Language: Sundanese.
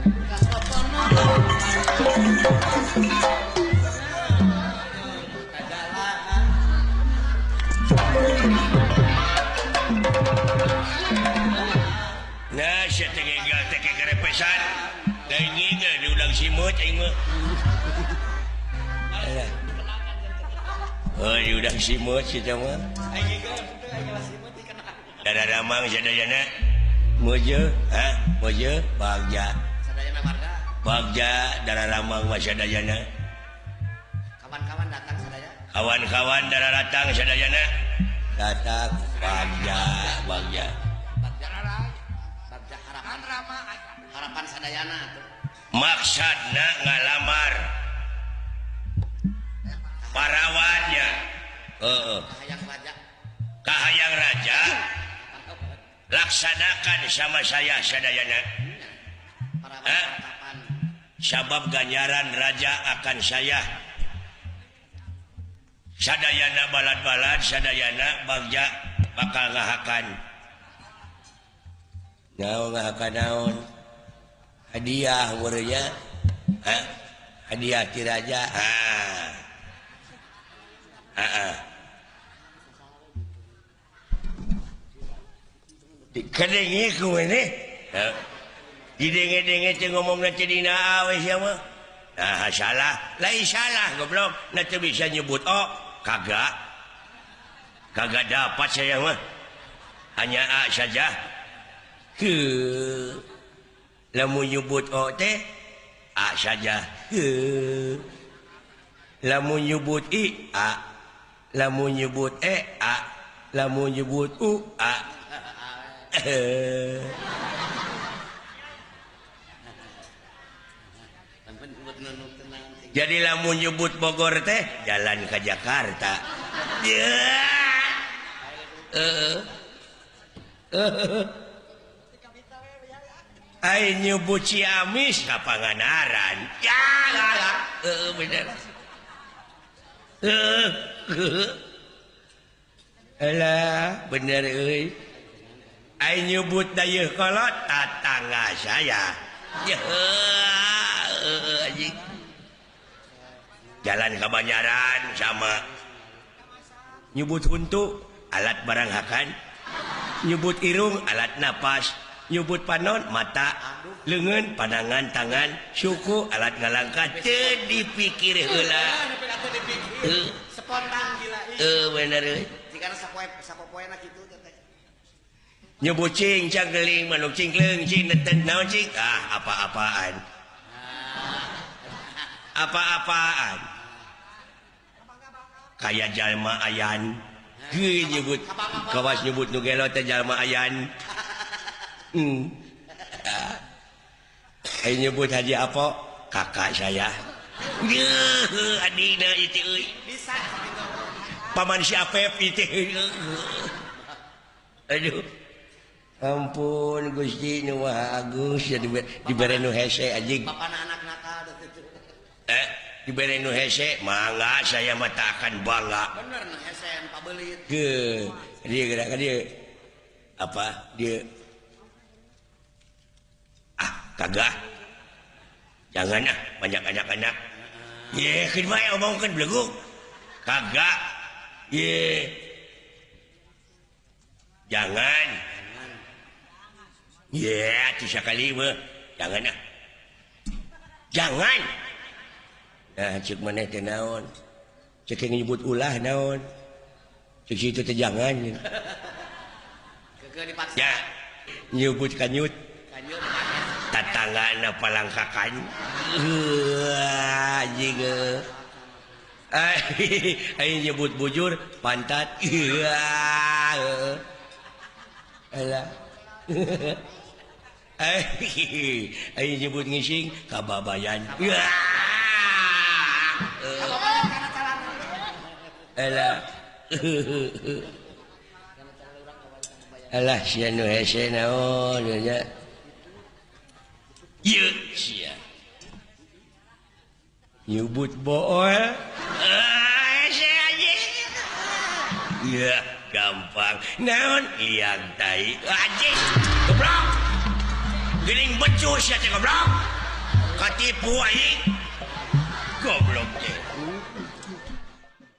Nah, saya tinggal teke kerepesan. Dan ini diulang simut, mah. Oh, diulang simut kita mah. Dada ramang sadayana. Mojo, mojo, bagja. Sadayana marga. Bagja, dada ramang sadayana. Kawan-kawan datang sadaya. Kawan-kawan dada datang sadayana. Datang bagja, bagja. Harapan sadayana tuh. Maksudna ngalamar parawannya kahayang raja laksanakan sama saya sadayana sabab ganjaran raja akan saya sadayana balad-balad sadayana bagja bakal ngahakan naon hadiah umurnya hadiah ti raja kadengi ku ini didenge-denge teh ngomongna teh dina awe sia mah salah lain salah goblok na teu bisa nyebut kagak dapat saya mah hanya A saja lamun nyebut teh A saja lamun nyebut I A lamun nyebut A lamun nyebut U A jadi lamun nyebut Bogor teh jalan ke Jakarta Ai nyebut Ciamis ka Pangandaran. Bener. Alah, bener euy. Ai nyebut dayeuh kolot tatangga saya. Anjing. Jalan ka Banjaran sama nyebut huntu alat barang hakan. Nyebut irung alat napas. Nyebut panon mata leungeun pandangan tangan suku alat ngalangkat teu dipikir heula spontan gila bener euy jika sapopoena kitu teh nyebut cing canggeling manuk cingkleung cing neten naon cing apa-apaan apa-apaan kaya jalma ayan nyebut kawas nyebut nu gelo teh jalma ayan Ayo nyebut Haji Apo kakak saya adina itu bisa paman si Apep itu aduh ampun Gusti nu Maha Agung dibere nu hese anjing bapana anak nakal dibere nu hese mangga saya mah tak akan bangga bener nu hese pabelit dia gerak dia apa dia kagak jangan banyak anak-anak kan mah omongkeun belegu kagak jangan itu sakali mah jangan jangan nah cek maneh teh naon cek nyebut ulah naon cek situ teh jangan ya nyebut kanyut tatangan palangkakan anjing ayo nyebut bujur pantat alah ayo nyebut ngising kababayan alah alah sia nu hese naon nya ieu sia nyebut bool sia anjing ya gampang naon liang tai anjing goblok Gening becus ya teh goblok. Katipu aing. Goblok teh.